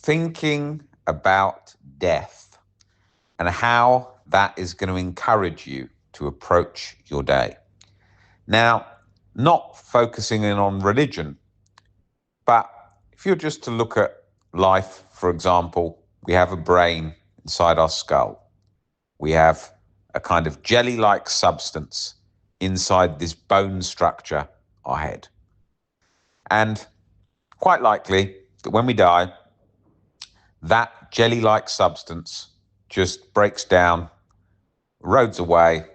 thinking about death and how that is going to encourage you to approach your day. Now, not focusing in on religion, but if you're just to look at life, for example, we have a brain inside our skull. We have a kind of jelly-like substance inside this bone structure, our head. And quite likely that when we die, that jelly-like substance just breaks down, erodes away,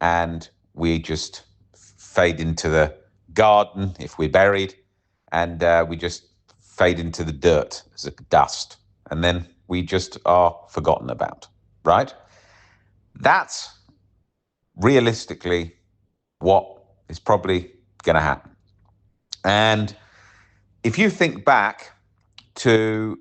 and we just fade into the garden if we're buried, and we just fade into the dirt as a dust, and then we just are forgotten about, right? That's realistically what is probably going to happen. And if you think back to,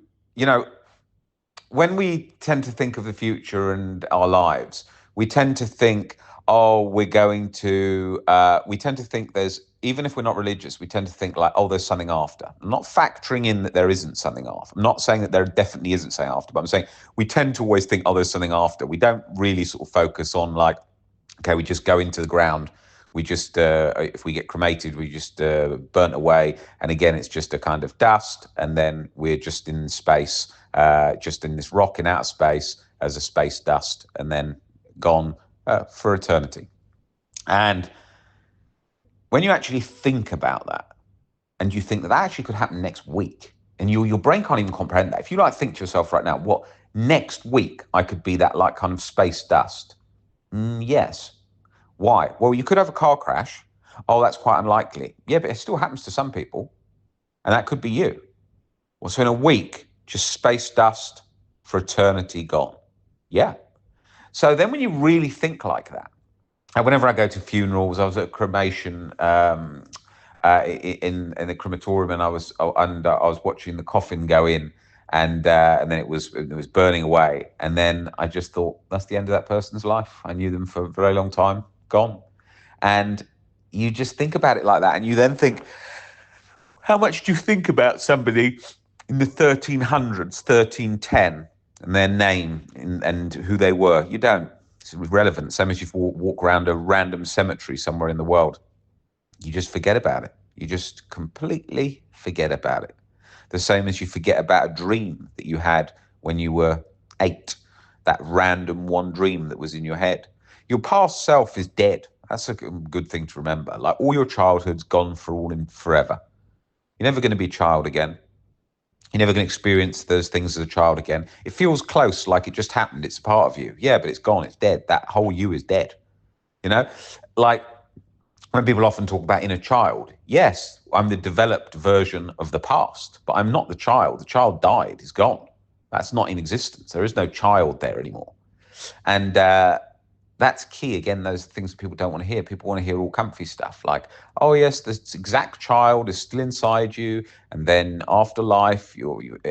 when we tend to think of the future and our lives, we tend to think, we tend to think there's, even if we're not religious, we tend to think like, there's something after. I'm not factoring in that there isn't something after. I'm not saying that there definitely isn't something after, but I'm saying we tend to always think, there's something after. We don't really sort of focus on like, okay, we just go into the ground. We just, if we get cremated, we just burnt away. And again, it's just a kind of dust. And then we're just in space, just in this rock in outer space as a space dust, and then gone for eternity. And when you actually think about that, and you think that actually could happen next week, and your brain can't even comprehend that. If you like think to yourself right now, what, next week I could be that like kind of space dust? Yes. Why? Well, you could have a car crash. That's quite unlikely. Yeah, but it still happens to some people, and that could be you. Well, so in a week, just space dust for eternity gone. Yeah. So then when you really think like that, and whenever I go to funerals, I was at a cremation in the crematorium, and I was watching the coffin go in, and then it was burning away, and then I just thought, that's the end of that person's life. I knew them for a very long time, gone. And you just think about it like that, and you then think, how much do you think about somebody in the 1300s, 1310, and their name and who they were? You don't. It's irrelevant. Same as you walk around a random cemetery somewhere in the world. You just forget about it. You just completely forget about it. The same as you forget about a dream that you had when you were 8, that random one dream that was in your head. Your past self is dead. That's a good thing to remember. Like, all your childhood's gone for all in forever. You're never going to be a child again. You're never going to experience those things as a child again. It feels close, like it just happened. It's a part of you. Yeah, but it's gone. It's dead. That whole you is dead. Like when people often talk about inner child, yes, I'm the developed version of the past, but I'm not the child. The child died. It's gone. That's not in existence. There is no child there anymore. And that's key. Again, those things that people don't want to hear. People want to hear all comfy stuff like, yes, this exact child is still inside you, and then after life,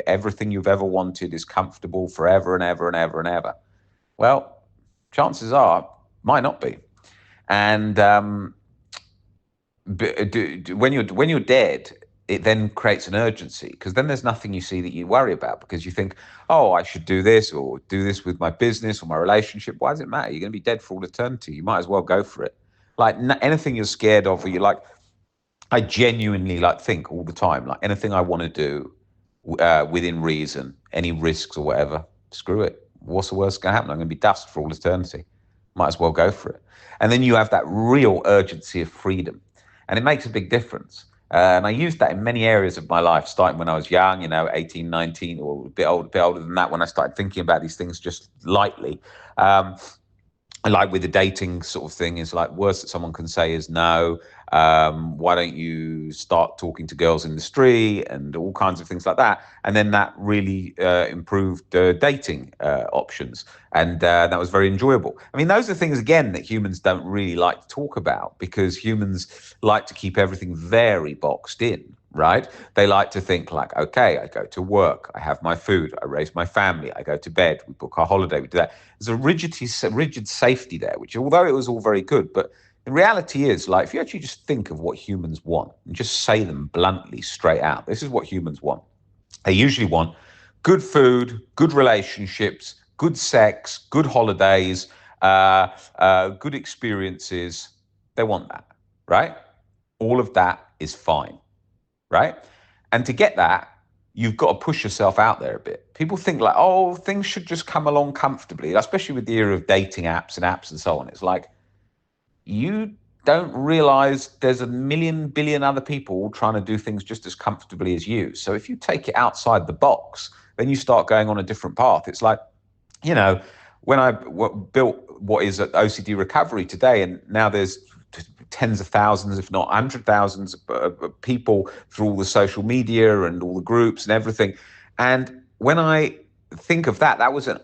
everything you've ever wanted is comfortable forever and ever and ever and ever. Well, chances are, might not be. And when you're dead, it then creates an urgency, because then there's nothing you see that you worry about, because you think, I should do this or do this with my business or my relationship. Why does it matter? You're going to be dead for all eternity. You might as well go for it. Like anything you're scared of, or you like, I genuinely think all the time, like anything I want to do within reason, any risks or whatever, screw it. What's the worst going to happen? I'm going to be dust for all eternity. Might as well go for it. And then you have that real urgency of freedom, and it makes a big difference. And I used that in many areas of my life, starting when I was young, 18, 19, or a bit older than that, when I started thinking about these things just lightly. Like with the dating sort of thing, is like, worst that someone can say is no. Why don't you start talking to girls in the street, and all kinds of things like that. And then that really improved dating options. And that was very enjoyable. I mean, those are things, again, that humans don't really like to talk about, because humans like to keep everything very boxed in, right? They like to think like, okay, I go to work, I have my food, I raise my family, I go to bed, we book our holiday, we do that. There's a rigid safety there, which, although it was all very good, but the reality is, like, if you actually just think of what humans want and just say them bluntly straight out, this is what humans want. They usually want good food, good relationships, good sex, good holidays, good experiences. They want that, right? All of that is fine, right? And to get that, you've got to push yourself out there a bit. People think like, oh, things should just come along comfortably, especially with the era of dating apps and so on. It's like, you don't realize there's a million billion other people trying to do things just as comfortably as you. So if you take it outside the box, then you start going on a different path. It's like, you know, when I built what is OCD recovery today, and now there's tens of thousands, if not 100,000 of people through all the social media and all the groups and everything. And when I think of that, that was a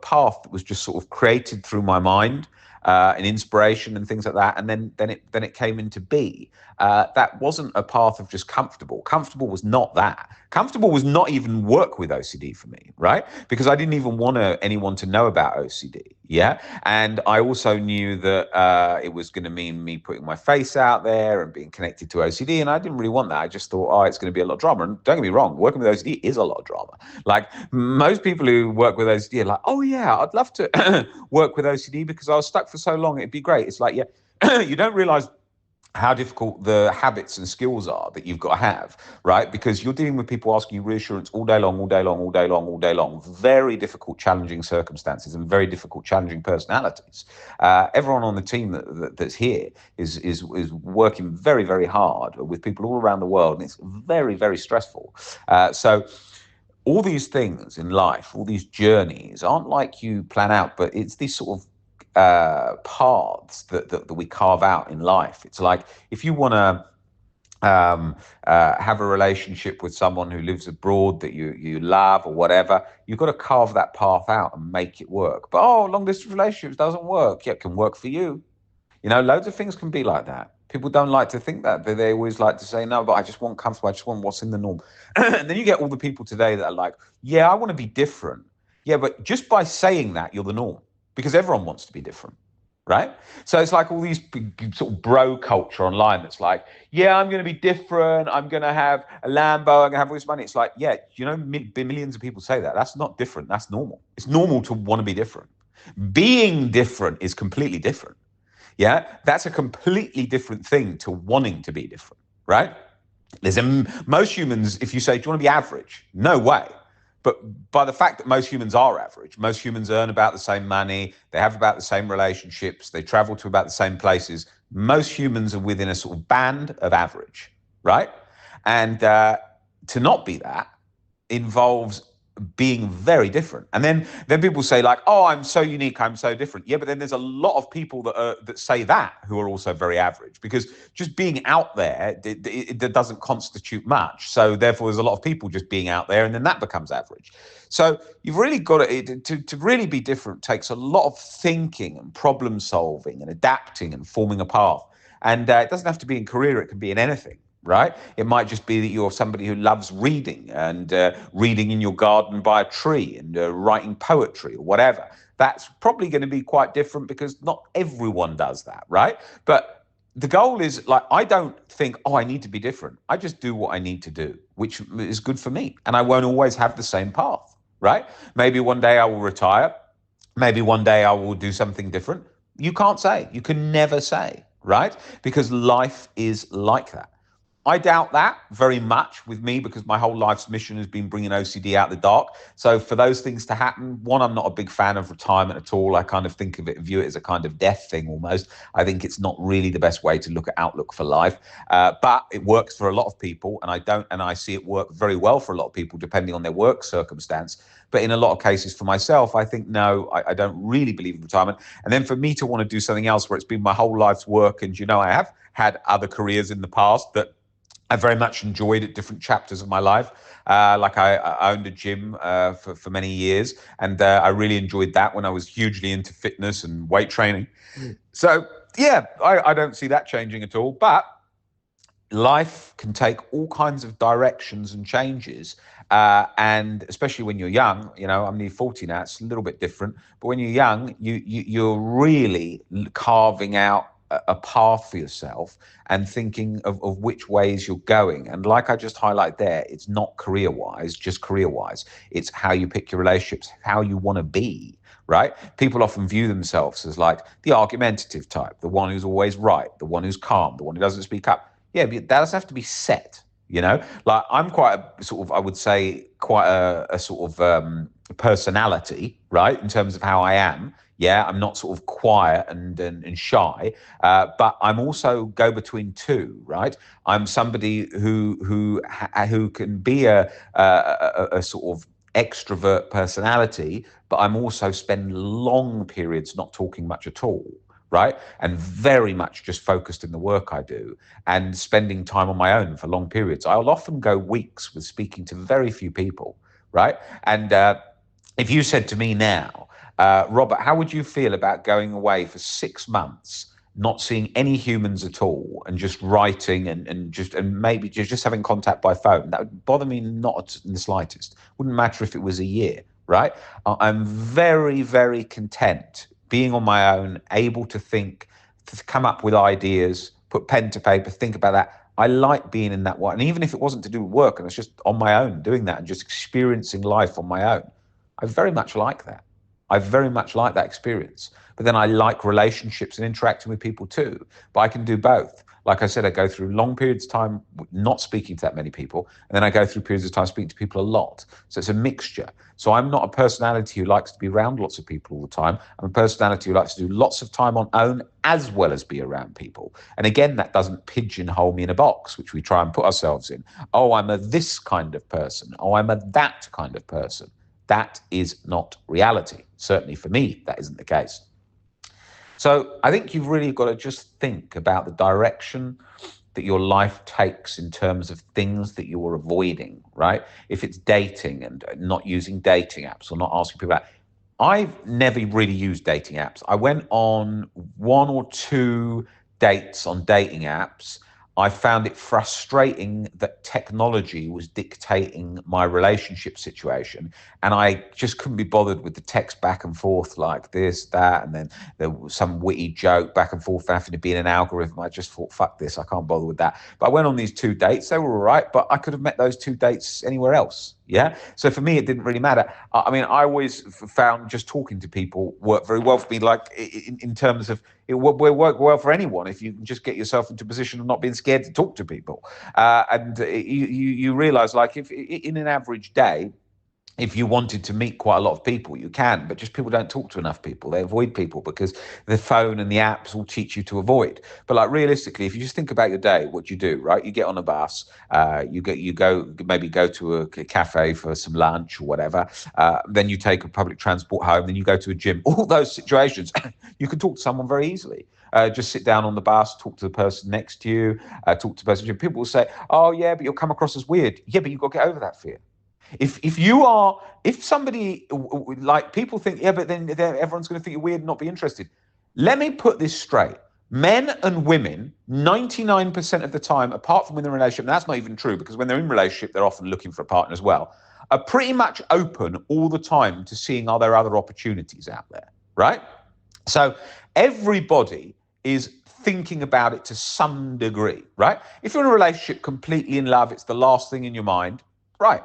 path that was just sort of created through my mind, and inspiration and things like that, and then it came into be. That wasn't a path of just comfortable. Comfortable was not that. Comfortable was not even work with OCD for me, right? Because I didn't even want anyone to know about OCD. Yeah, and I also knew that it was going to mean me putting my face out there and being connected to OCD, and I didn't really want that. I just thought, oh, it's going to be a lot of drama. And don't get me wrong, working with OCD is a lot of drama. Like most people who work with OCD are like, oh yeah, I'd love to work with OCD because I was stuck for so long. It'd be great. It's like, yeah, you don't realize how difficult the habits and skills are that you've got to have, right? Because you're dealing with people asking you reassurance all day long, all day long, all day long, all day long. Very difficult, challenging circumstances and very difficult, challenging personalities. Everyone on the team that's here is working very, very hard with people all around the world, and it's very, very stressful. So all these things in life, all these journeys aren't like you plan out, but it's these sort of paths that we carve out in life. It's like if you want to have a relationship with someone who lives abroad that you love or whatever, you've got to carve that path out and make it work. But oh, long distance relationships doesn't work. Yeah, it can work for you. You know, loads of things can be like that. People don't like to think that. They always like to say, no, but I just want comfortable. I just want what's in the norm. And then you get all the people today that are like, yeah, I want to be different. Yeah, but just by saying that, you're the norm because everyone wants to be different, right? So it's like all these big, sort of bro culture online that's like, yeah, I'm going to be different. I'm going to have a Lambo. I'm going to have all this money. It's like, yeah, you know, millions of people say that. That's not different. That's normal. It's normal to want to be different. Being different is completely different. Yeah, that's a completely different thing to wanting to be different, right? Most humans, if you say, do you want to be average? No way. But by the fact that most humans are average, most humans earn about the same money, they have about the same relationships, they travel to about the same places, most humans are within a sort of band of average, right? And to not be that involves being very different. And then people say like, oh, I'm so unique, I'm so different. Yeah, but then there's a lot of people that say that who are also very average, because just being out there it doesn't constitute much. So therefore there's a lot of people just being out there, and then that becomes average. So you've really got to really be different takes a lot of thinking and problem solving and adapting and forming a path. And it doesn't have to be in career, it can be in anything, right? It might just be that you're somebody who loves reading and reading in your garden by a tree and writing poetry or whatever. That's probably going to be quite different because not everyone does that, right? But the goal is like, I don't think, oh, I need to be different. I just do what I need to do, which is good for me. And I won't always have the same path, right? Maybe one day I will retire. Maybe one day I will do something different. You can't say. You can never say, right? Because life is like that. I doubt that very much with me, because my whole life's mission has been bringing OCD out the dark. So for those things to happen, one, I'm not a big fan of retirement at all. I kind of think of it, view it as a kind of death thing almost. I think it's not really the best way to look at outlook for life, but it works for a lot of people, and I see it work very well for a lot of people depending on their work circumstance. But in a lot of cases for myself, I think, no, I don't really believe in retirement. And then for me to want to do something else where it's been my whole life's work, and, you know, I have had other careers in the past that I very much enjoyed at different chapters of my life. Like I owned a gym for many years, and I really enjoyed that when I was hugely into fitness and weight training. So yeah, I don't see that changing at all. But life can take all kinds of directions and changes. And especially when you're young, you know, I'm near 40 now, it's a little bit different. But when you're young, you're really carving out a path for yourself and thinking of which ways you're going. And like I just highlight there, it's not career-wise, just career-wise. It's how you pick your relationships, how you want to be, right? People often view themselves as like the argumentative type, the one who's always right, the one who's calm, the one who doesn't speak up. Yeah, but that doesn't have to be set, you know? Like I'm quite a sort of, I would say, quite a sort of personality, right? In terms of how I am. Yeah, I'm not sort of quiet and shy, but I'm also go between two, right? I'm somebody who can be a sort of extrovert personality, but I'm also spend long periods not talking much at all, right? And very much just focused in the work I do and spending time on my own for long periods. I'll often go weeks with speaking to very few people, right? And if you said to me now, Robert, how would you feel about going away for 6 months, not seeing any humans at all, and just writing and maybe just having contact by phone? That would bother me not in the slightest. Wouldn't matter if it was a year, right? I'm very, very content being on my own, able to think, to come up with ideas, put pen to paper, think about that. I like being in that way. And even if it wasn't to do with work and it's just on my own doing that and just experiencing life on my own, I very much like that. I very much like that experience. But then I like relationships and interacting with people too. But I can do both. Like I said, I go through long periods of time not speaking to that many people, and then I go through periods of time speaking to people a lot. So it's a mixture. So I'm not a personality who likes to be around lots of people all the time. I'm a personality who likes to do lots of time on own as well as be around people. And again, that doesn't pigeonhole me in a box, which we try and put ourselves in. Oh, I'm a this kind of person. Oh, I'm a that kind of person. That is not reality. Certainly for me, that isn't the case. So I think you've really got to just think about the direction that your life takes in terms of things that you're avoiding, right? If it's dating and not using dating apps or not asking people out. I've never really used dating apps. I went on 1 or 2 dates on dating apps. I found it frustrating that technology was dictating my relationship situation. And I just couldn't be bothered with the text back and forth like this, that, and then there was some witty joke back and forth having to be in an algorithm. I just thought, fuck this, I can't bother with that. But I went on these 2 dates. They were all right, but I could have met those 2 dates anywhere else. Yeah. So for me, it didn't really matter. I mean, I always found just talking to people worked very well for me, like in terms of it will work well for anyone if you can just get yourself into a position of not being scared to talk to people. And you realize, like, if in an average day, if you wanted to meet quite a lot of people, you can, but just people don't talk to enough people. They avoid people because the phone and the apps will teach you to avoid. But like realistically, if you just think about your day, what you do, right? You get on a bus, you go maybe go to a cafe for some lunch or whatever. Then you take a public transport home. Then you go to a gym. All those situations, you can talk to someone very easily. Just sit down on the bus, talk to the person next to you, talk to the person. People will say, "Oh yeah, but you'll come across as weird." Yeah, but you've got to get over that fear. If somebody, like, people think, yeah, but then everyone's going to think you're weird and not be interested. Let me put this straight. Men and women, 99% of the time, apart from when they're in a relationship, and that's not even true because when they're in a relationship, they're often looking for a partner as well, are pretty much open all the time to seeing are there other opportunities out there, right? So everybody is thinking about it to some degree, right? If you're in a relationship completely in love, it's the last thing in your mind, right?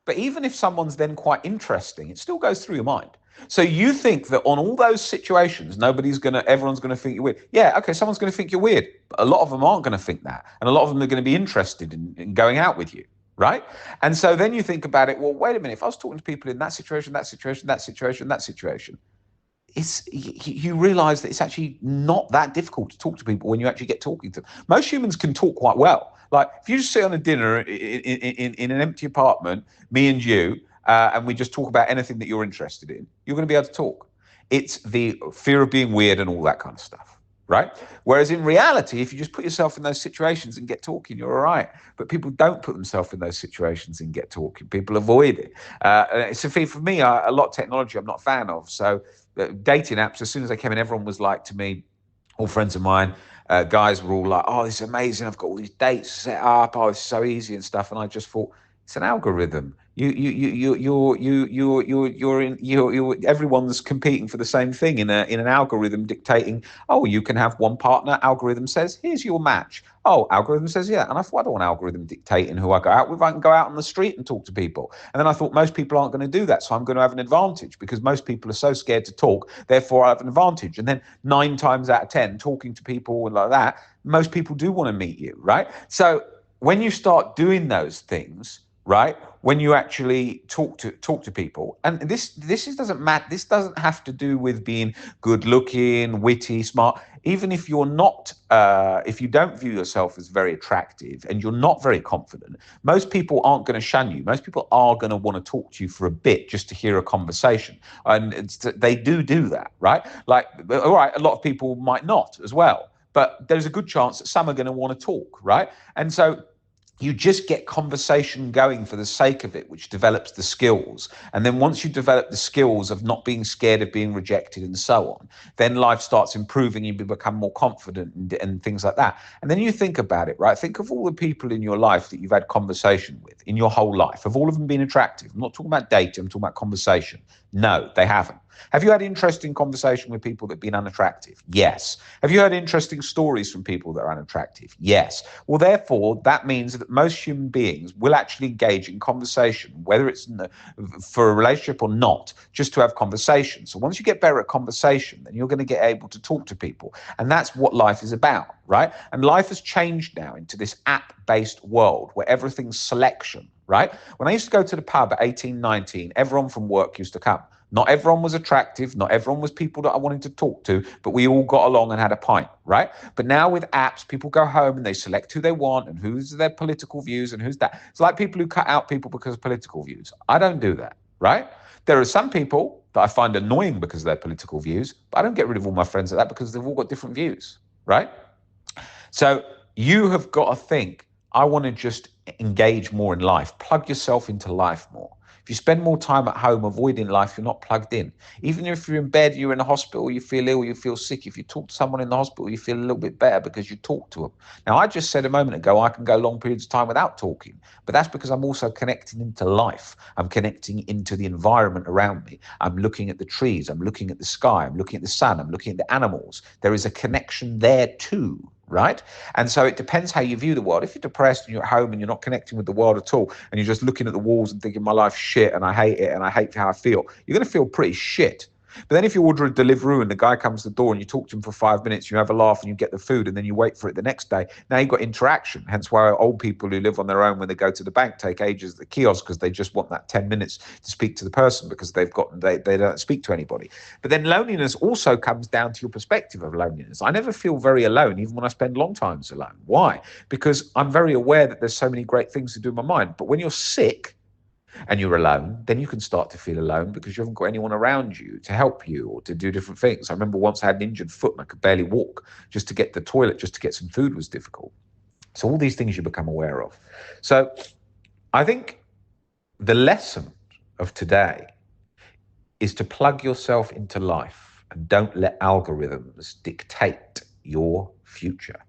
But even if someone's then quite interesting, it still goes through your mind. So you think that on all those situations, everyone's gonna think you're weird. Yeah, okay, someone's gonna think you're weird, but a lot of them aren't gonna think that. And a lot of them are gonna be interested in going out with you, right? And so then you think about it, well, wait a minute, if I was talking to people in that situation, that situation, that situation, that situation, you realize that it's actually not that difficult to talk to people when you actually get talking to them. Most humans can talk quite well. Like if you just sit on a dinner in an empty apartment, me and you, and we just talk about anything that you're interested in, you're going to be able to talk. It's the fear of being weird and all that kind of stuff, right? Whereas in reality, if you just put yourself in those situations and get talking, you're all right. But people don't put themselves in those situations and get talking. People avoid it. So for me, a lot of technology I'm not a fan of. So dating apps, as soon as they came in, everyone was like to me, all friends of mine, guys were all like, oh, this is amazing. I've got all these dates set up. Oh, it's so easy and stuff. And I just thought, It's an algorithm. Everyone's competing for the same thing in an algorithm dictating, oh, you can have one partner. Algorithm says, here's your match. Oh, algorithm says, yeah. And I thought, I don't want algorithm dictating who I go out with. I can go out on the street and talk to people. And then I thought, most people aren't going to do that. So I'm going to have an advantage because most people are so scared to talk. Therefore, I have an advantage. And then 9 times out of 10, talking to people and like that, most people do want to meet you, right? So when you start doing those things, right, when you actually talk to people, and this doesn't matter, this doesn't have to do with being good looking, witty, smart. Even if you're not, if you don't view yourself as very attractive and you're not very confident, most people aren't going to shun you. Most people are going to want to talk to you for a bit just to hear a conversation, and they do that, right? Like, all right, a lot of people might not as well, but there's a good chance that some are going to want to talk, right? And so you just get conversation going for the sake of it, which develops the skills. And then once you develop the skills of not being scared of being rejected and so on, then life starts improving, you become more confident and things like that. And then you think about it, right? Think of all the people in your life that you've had conversation with in your whole life. Have all of them been attractive? I'm not talking about dating, I'm talking about conversation. No, they haven't. Have you had interesting conversation with people that have been unattractive? Yes. Have you heard interesting stories from people that are unattractive? Yes. Well, therefore, that means that most human beings will actually engage in conversation, whether it's for a relationship or not, just to have conversation. So once you get better at conversation, then you're going to get able to talk to people. And that's what life is about, right? And life has changed now into this app-based world where everything's selection, right? When I used to go to the pub at 18, 19, everyone from work used to come. Not everyone was attractive. Not everyone was people that I wanted to talk to, but we all got along and had a pint, right? But now with apps, people go home and they select who they want and who's their political views and who's that. It's like people who cut out people because of political views. I don't do that, right? There are some people that I find annoying because of their political views, but I don't get rid of all my friends like that because they've all got different views, right? So you have got to think, I want to just engage more in life, plug yourself into life more. If you spend more time at home avoiding life, you're not plugged in. Even if you're in bed, you're in a hospital, you feel ill, you feel sick. If you talk to someone in the hospital, you feel a little bit better because you talk to them. Now, I just said a moment ago, I can go long periods of time without talking, but that's because I'm also connecting into life. I'm connecting into the environment around me. I'm looking at the trees. I'm looking at the sky. I'm looking at the sun. I'm looking at the animals. There is a connection there too, right? And so it depends how you view the world. If you're depressed and you're at home and you're not connecting with the world at all, and you're just looking at the walls and thinking, my life's shit and I hate it and I hate how I feel, you're going to feel pretty shit. But then if you order a Deliveroo and the guy comes to the door and you talk to him for 5 minutes, you have a laugh and you get the food and then you wait for it the next day, now you've got interaction. Hence why old people who live on their own when they go to the bank take ages at the kiosk because they just want that 10 minutes to speak to the person because they don't speak to anybody. But then loneliness also comes down to your perspective of loneliness. I never feel very alone, even when I spend long times alone. Why? Because I'm very aware that there's so many great things to do in my mind. But when you're sick, and you're alone, then you can start to feel alone because you haven't got anyone around you to help you or to do different things. I remember once I had an injured foot and I could barely walk. Just to get the toilet, just to get some food was difficult. So all these things you become aware of. So I think the lesson of today is to plug yourself into life and don't let algorithms dictate your future.